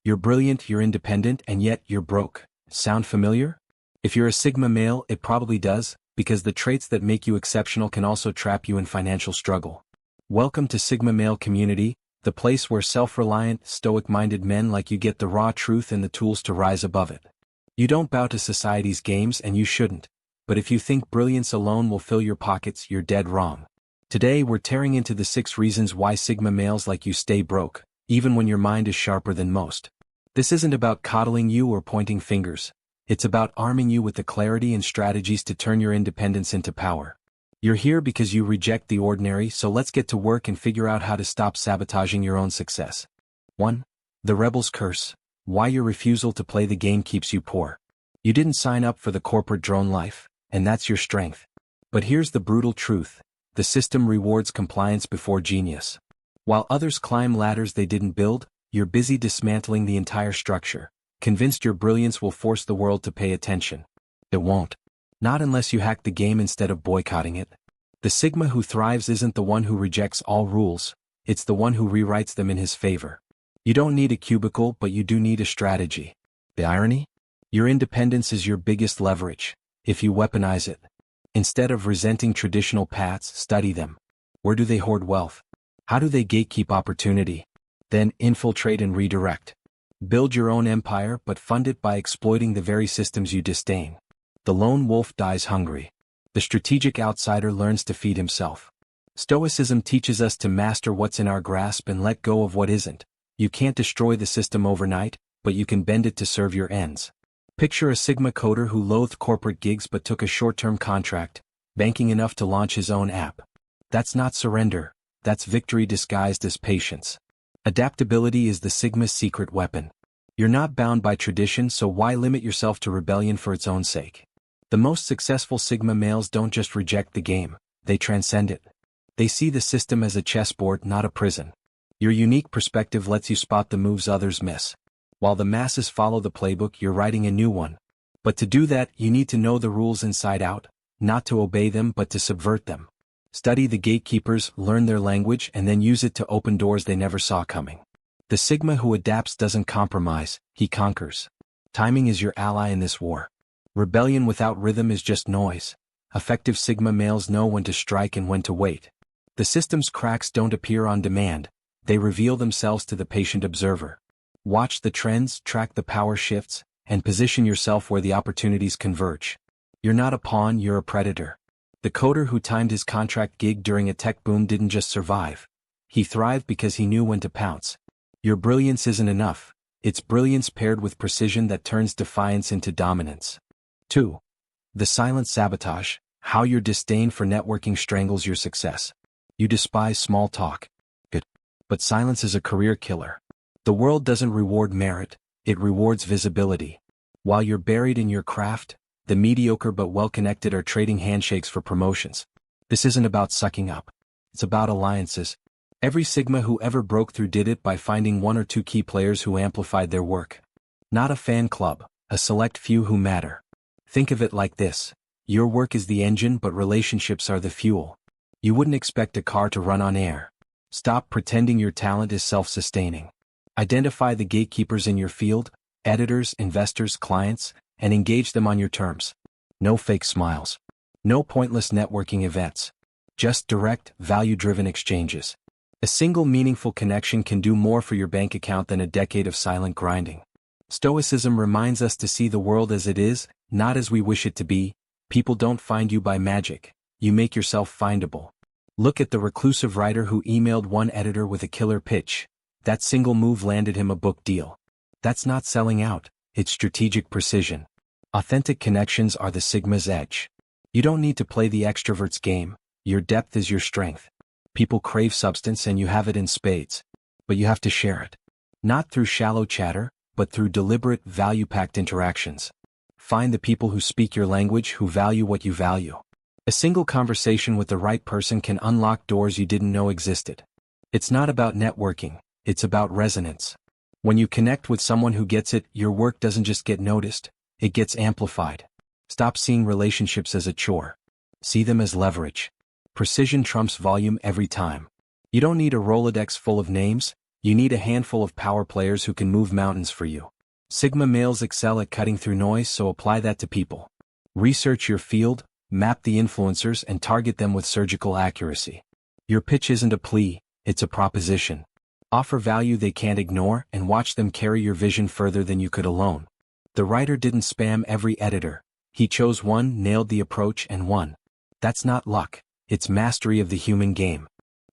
You're brilliant, you're independent, and yet you're broke. Sound familiar? If you're a Sigma male, it probably does, because the traits that make you exceptional can also trap you in financial struggle. Welcome to Sigma Male Community, the place where self-reliant, stoic-minded men like you get the raw truth and the tools to rise above it. You don't bow to society's games, and you shouldn't. But if you think brilliance alone will fill your pockets, you're dead wrong. Today we're tearing into the 6 reasons why Sigma males like you stay broke, even when your mind is sharper than most. This isn't about coddling you or pointing fingers. It's about arming you with the clarity and strategies to turn your independence into power. You're here because you reject the ordinary, so let's get to work and figure out how to stop sabotaging your own success. 1. The Rebel's Curse. Why your refusal to play the game keeps you poor. You didn't sign up for the corporate drone life, and that's your strength. But here's the brutal truth. The system rewards compliance before genius. While others climb ladders they didn't build, you're busy dismantling the entire structure, convinced your brilliance will force the world to pay attention. It won't. Not unless you hack the game instead of boycotting it. The Sigma who thrives isn't the one who rejects all rules, it's the one who rewrites them in his favor. You don't need a cubicle, but you do need a strategy. The irony? Your independence is your biggest leverage, if you weaponize it. Instead of resenting traditional paths, study them. Where do they hoard wealth? How do they gatekeep opportunity? Then infiltrate and redirect. Build your own empire, but fund it by exploiting the very systems you disdain. The lone wolf dies hungry. The strategic outsider learns to feed himself. Stoicism teaches us to master what's in our grasp and let go of what isn't. You can't destroy the system overnight, but you can bend it to serve your ends. Picture a Sigma coder who loathed corporate gigs but took a short-term contract, banking enough to launch his own app. That's not surrender, that's victory disguised as patience. Adaptability is the Sigma's secret weapon. You're not bound by tradition, so why limit yourself to rebellion for its own sake? The most successful Sigma males don't just reject the game, they transcend it. They see the system as a chessboard, not a prison. Your unique perspective lets you spot the moves others miss. While the masses follow the playbook, you're writing a new one. But to do that, you need to know the rules inside out, not to obey them but to subvert them. Study the gatekeepers, learn their language, and then use it to open doors they never saw coming. The Sigma who adapts doesn't compromise, he conquers. Timing is your ally in this war. Rebellion without rhythm is just noise. Effective Sigma males know when to strike and when to wait. The system's cracks don't appear on demand, they reveal themselves to the patient observer. Watch the trends, track the power shifts, and position yourself where the opportunities converge. You're not a pawn, you're a predator. The coder who timed his contract gig during a tech boom didn't just survive. He thrived because he knew when to pounce. Your brilliance isn't enough. It's brilliance paired with precision that turns defiance into dominance. 2. The Silent Sabotage. How your disdain for networking strangles your success. You despise small talk. Good. But silence is a career killer. The world doesn't reward merit, it rewards visibility. While you're buried in your craft, the mediocre but well-connected are trading handshakes for promotions. This isn't about sucking up. It's about alliances. Every Sigma who ever broke through did it by finding 1 or 2 key players who amplified their work. Not a fan club, a select few who matter. Think of it like this. Your work is the engine, but relationships are the fuel. You wouldn't expect a car to run on air. Stop pretending your talent is self-sustaining. Identify the gatekeepers in your field, editors, investors, clients, and engage them on your terms. No fake smiles. No pointless networking events. Just direct, value-driven exchanges. A single meaningful connection can do more for your bank account than a decade of silent grinding. Stoicism reminds us to see the world as it is, not as we wish it to be. People don't find you by magic. You make yourself findable. Look at the reclusive writer who emailed one editor with a killer pitch. That single move landed him a book deal. That's not selling out, it's strategic precision. Authentic connections are the Sigma's edge. You don't need to play the extrovert's game, your depth is your strength. People crave substance and you have it in spades. But you have to share it. Not through shallow chatter, but through deliberate, value-packed interactions. Find the people who speak your language, who value what you value. A single conversation with the right person can unlock doors you didn't know existed. It's not about networking, it's about resonance. When you connect with someone who gets it, your work doesn't just get noticed, it gets amplified. Stop seeing relationships as a chore. See them as leverage. Precision trumps volume every time. You don't need a Rolodex full of names, You need a handful of power players who can move mountains for you. Sigma males excel at cutting through noise, so apply that to people. Research your field, map the influencers, and target them with surgical accuracy. Your pitch isn't a plea, it's a proposition. Offer value they can't ignore and watch them carry your vision further than you could alone. The writer didn't spam every editor. He chose one, nailed the approach, and won. That's not luck, it's mastery of the human game.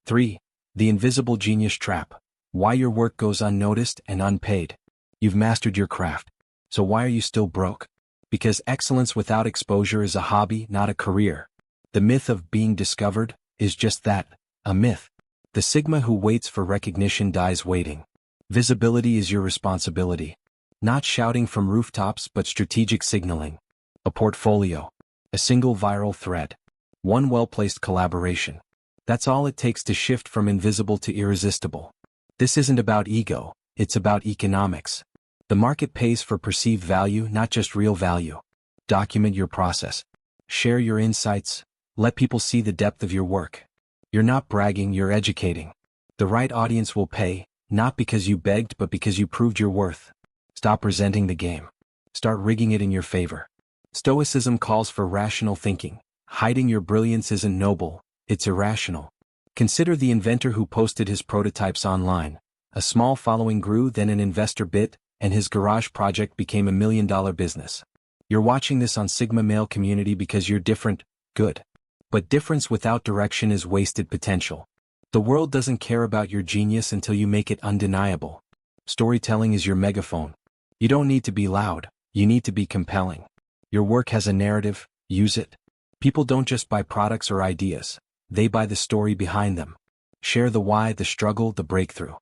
3. The invisible genius trap. Why your work goes unnoticed and unpaid. You've mastered your craft. So why are you still broke? Because excellence without exposure is a hobby, not a career. The myth of being discovered is just that, a myth. The Sigma who waits for recognition dies waiting. Visibility is your responsibility. Not shouting from rooftops but strategic signaling. A portfolio. A single viral thread. One well-placed collaboration. That's all it takes to shift from invisible to irresistible. This isn't about ego, it's about economics. The market pays for perceived value, not just real value. Document your process. Share your insights. Let people see the depth of your work. You're not bragging, you're educating. The right audience will pay, not because you begged but because you proved your worth. Stop resenting the game. Start rigging it in your favor. Stoicism calls for rational thinking. Hiding your brilliance isn't noble, it's irrational. Consider the inventor who posted his prototypes online. A small following grew, then an investor bit, and his garage project became $1 million business. You're watching this on Sigma Male Community because you're different, good. But difference without direction is wasted potential. The world doesn't care about your genius until you make it undeniable. Storytelling is your megaphone. You don't need to be loud, you need to be compelling. Your work has a narrative, use it. People don't just buy products or ideas, they buy the story behind them. Share the why, the struggle, the breakthrough.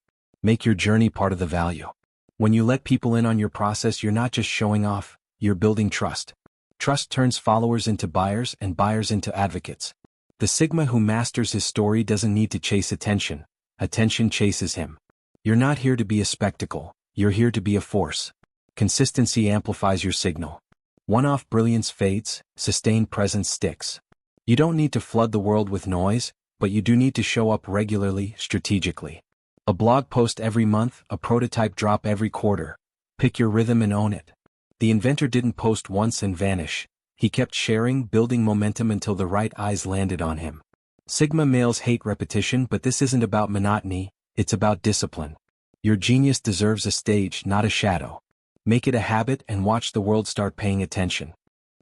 Make your journey part of the value. When you let people in on your process, you're not just showing off, you're building trust. Trust turns followers into buyers and buyers into advocates. The Sigma who masters his story doesn't need to chase attention. Attention chases him. You're not here to be a spectacle, you're here to be a force. Consistency amplifies your signal. One-off brilliance fades, sustained presence sticks. You don't need to flood the world with noise, but you do need to show up regularly, strategically. A blog post every month, a prototype drop every quarter. Pick your rhythm and own it. The inventor didn't post once and vanish. He kept sharing, building momentum until the right eyes landed on him. Sigma males hate repetition, but this isn't about monotony, it's about discipline. Your genius deserves a stage, not a shadow. Make it a habit and watch the world start paying attention.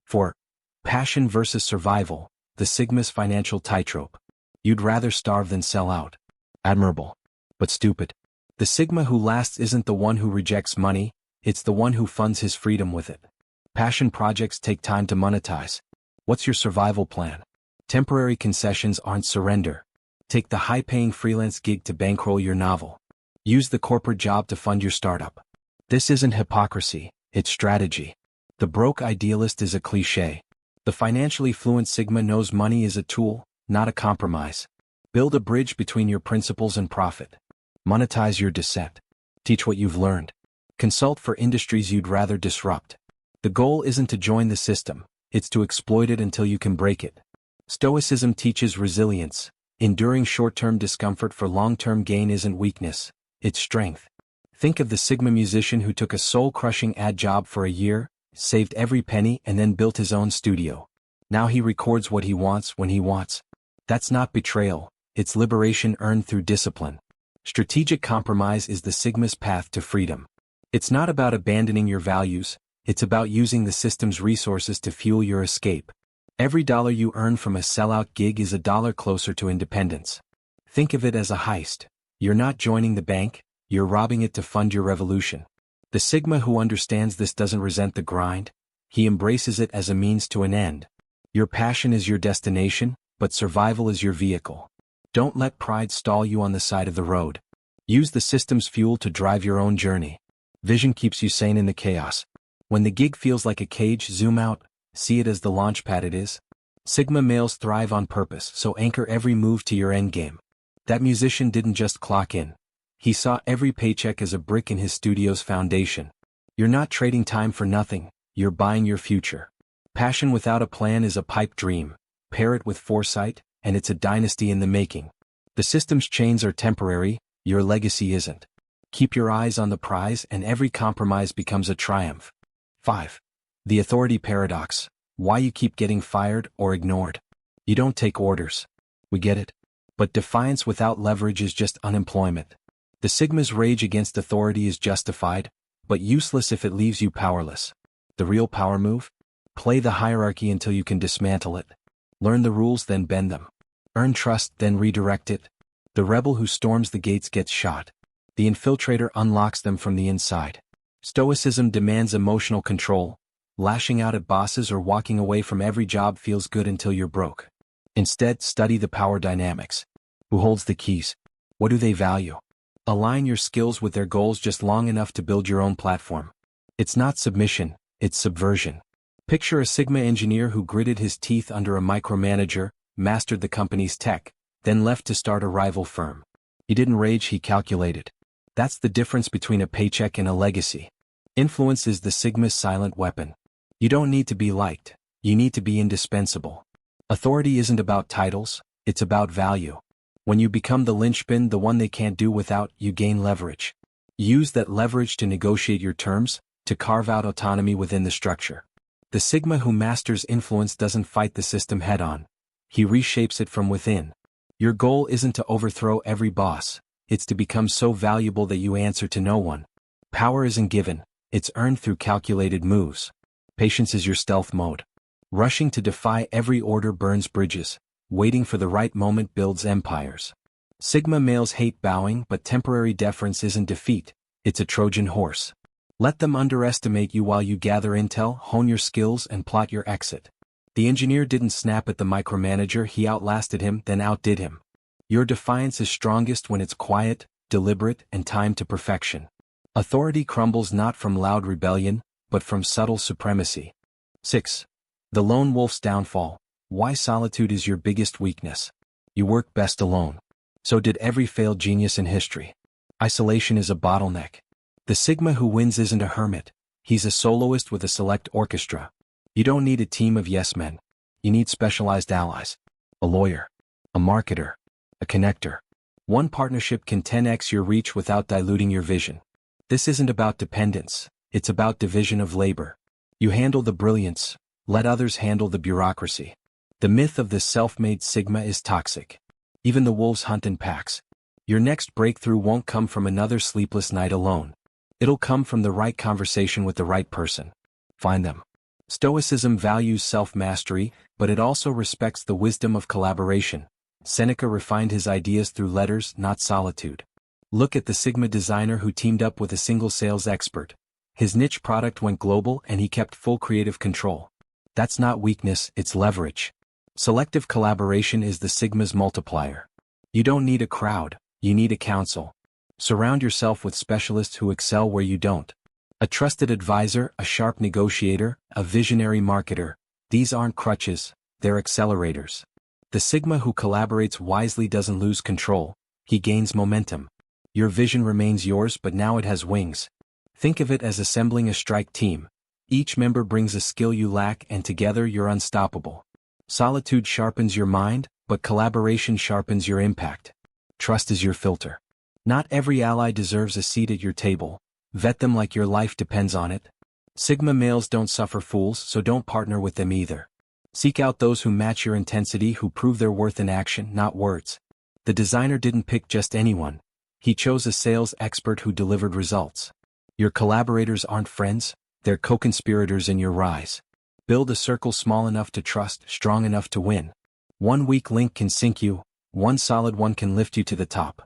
4. Passion versus survival, the Sigma's financial tightrope. You'd rather starve than sell out. Admirable. But stupid. The Sigma who lasts isn't the one who rejects money, it's the one who funds his freedom with it. Passion projects take time to monetize. What's your survival plan? Temporary concessions aren't surrender. Take the high-paying freelance gig to bankroll your novel. Use the corporate job to fund your startup. This isn't hypocrisy, it's strategy. The broke idealist is a cliché. The financially fluent Sigma knows money is a tool, not a compromise. Build a bridge between your principles and profit. Monetize your dissent. Teach what you've learned. Consult for industries you'd rather disrupt. The goal isn't to join the system, it's to exploit it until you can break it. Stoicism teaches resilience. Enduring short-term discomfort for long-term gain isn't weakness, it's strength. Think of the Sigma musician who took a soul-crushing ad job for a year, saved every penny, and then built his own studio. Now he records what he wants when he wants. That's not betrayal, it's liberation earned through discipline. Strategic compromise is the Sigma's path to freedom. It's not about abandoning your values, it's about using the system's resources to fuel your escape. Every dollar you earn from a sellout gig is a dollar closer to independence. Think of it as a heist. You're not joining the bank, you're robbing it to fund your revolution. The Sigma who understands this doesn't resent the grind, he embraces it as a means to an end. Your passion is your destination, but survival is your vehicle. Don't let pride stall you on the side of the road. Use the system's fuel to drive your own journey. Vision keeps you sane in the chaos. When the gig feels like a cage, zoom out, see it as the launch pad it is. Sigma males thrive on purpose, so anchor every move to your endgame. That musician didn't just clock in. He saw every paycheck as a brick in his studio's foundation. You're not trading time for nothing, you're buying your future. Passion without a plan is a pipe dream. Pair it with foresight, and it's a dynasty in the making. The system's chains are temporary, your legacy isn't. Keep your eyes on the prize and every compromise becomes a triumph. 5. The authority paradox. Why you keep getting fired or ignored. You don't take orders. We get it. But defiance without leverage is just unemployment. The Sigma's rage against authority is justified, but useless if it leaves you powerless. The real power move? Play the hierarchy until you can dismantle it. Learn the rules, then bend them. Earn trust, then redirect it. The rebel who storms the gates gets shot. The infiltrator unlocks them from the inside. Stoicism demands emotional control. Lashing out at bosses or walking away from every job feels good until you're broke. Instead, study the power dynamics. Who holds the keys? What do they value? Align your skills with their goals just long enough to build your own platform. It's not submission, it's subversion. Picture a Sigma engineer who gritted his teeth under a micromanager, mastered the company's tech, then left to start a rival firm. He didn't rage, he calculated. That's the difference between a paycheck and a legacy. Influence is the Sigma's silent weapon. You don't need to be liked, you need to be indispensable. Authority isn't about titles, it's about value. When you become the linchpin, the one they can't do without, you gain leverage. Use that leverage to negotiate your terms, to carve out autonomy within the structure. The Sigma who masters influence doesn't fight the system head-on. He reshapes it from within. Your goal isn't to overthrow every boss, it's to become so valuable that you answer to no one. Power isn't given, it's earned through calculated moves. Patience is your stealth mode. Rushing to defy every order burns bridges. Waiting for the right moment builds empires. Sigma males hate bowing, but temporary deference isn't defeat, it's a Trojan horse. Let them underestimate you while you gather intel, hone your skills, and plot your exit. The engineer didn't snap at the micromanager, he outlasted him, then outdid him. Your defiance is strongest when it's quiet, deliberate, and timed to perfection. Authority crumbles not from loud rebellion, but from subtle supremacy. 6. The lone wolf's downfall. Why solitude is your biggest weakness. You work best alone. So did every failed genius in history. Isolation is a bottleneck. The Sigma who wins isn't a hermit, he's a soloist with a select orchestra. You don't need a team of yes men. You need specialized allies. A lawyer. A marketer. A connector. One partnership can 10x your reach without diluting your vision. This isn't about dependence, it's about division of labor. You handle the brilliance, let others handle the bureaucracy. The myth of the self-made Sigma is toxic. Even the wolves hunt in packs. Your next breakthrough won't come from another sleepless night alone. It'll come from the right conversation with the right person. Find them. Stoicism values self-mastery, but it also respects the wisdom of collaboration. Seneca refined his ideas through letters, not solitude. Look at the Sigma designer who teamed up with a single sales expert. His niche product went global and he kept full creative control. That's not weakness, it's leverage. Selective collaboration is the Sigma's multiplier. You don't need a crowd, you need a council. Surround yourself with specialists who excel where you don't. A trusted advisor, a sharp negotiator, a visionary marketer. These aren't crutches, they're accelerators. The Sigma who collaborates wisely doesn't lose control, he gains momentum. Your vision remains yours, but now it has wings. Think of it as assembling a strike team. Each member brings a skill you lack and together you're unstoppable. Solitude sharpens your mind, but collaboration sharpens your impact. Trust is your filter. Not every ally deserves a seat at your table. Vet them like your life depends on it. Sigma males don't suffer fools, so don't partner with them either. Seek out those who match your intensity, who prove their worth in action, not words. The designer didn't pick just anyone. He chose a sales expert who delivered results. Your collaborators aren't friends, they're co-conspirators in your rise. Build a circle small enough to trust, strong enough to win. One weak link can sink you, one solid one can lift you to the top.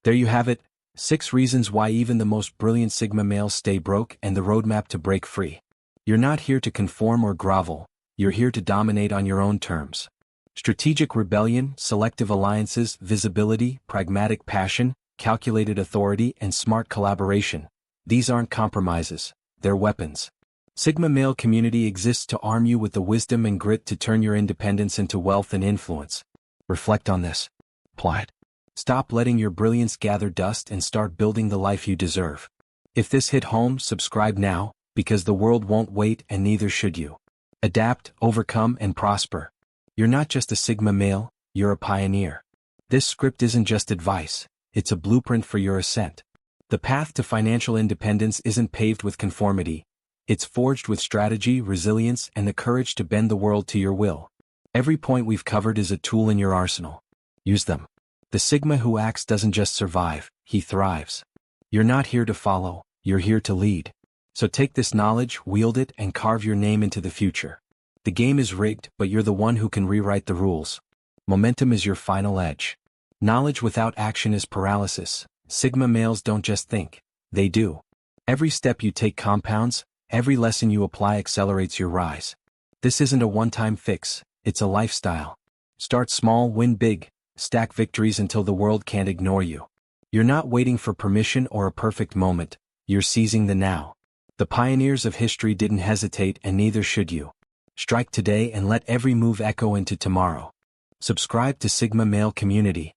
There you have it, 6 reasons why even the most brilliant Sigma males stay broke and the roadmap to break free. You're not here to conform or grovel, you're here to dominate on your own terms. Strategic rebellion, selective alliances, visibility, pragmatic passion, calculated authority, and smart collaboration. These aren't compromises, they're weapons. Sigma male community exists to arm you with the wisdom and grit to turn your independence into wealth and influence. Reflect on this. Apply it. Stop letting your brilliance gather dust and start building the life you deserve. If this hit home, subscribe now, because the world won't wait and neither should you. Adapt, overcome, and prosper. You're not just a Sigma male, you're a pioneer. This script isn't just advice, it's a blueprint for your ascent. The path to financial independence isn't paved with conformity. It's forged with strategy, resilience, and the courage to bend the world to your will. Every point we've covered is a tool in your arsenal. Use them. The Sigma who acts doesn't just survive, he thrives. You're not here to follow, you're here to lead. So take this knowledge, wield it, and carve your name into the future. The game is rigged, but you're the one who can rewrite the rules. Momentum is your final edge. Knowledge without action is paralysis. Sigma males don't just think, they do. Every step you take compounds, every lesson you apply accelerates your rise. This isn't a one-time fix, it's a lifestyle. Start small, win big, stack victories until the world can't ignore you. You're not waiting for permission or a perfect moment, you're seizing the now. The pioneers of history didn't hesitate, and neither should you. Strike today and let every move echo into tomorrow. Subscribe to Sigma Male Community.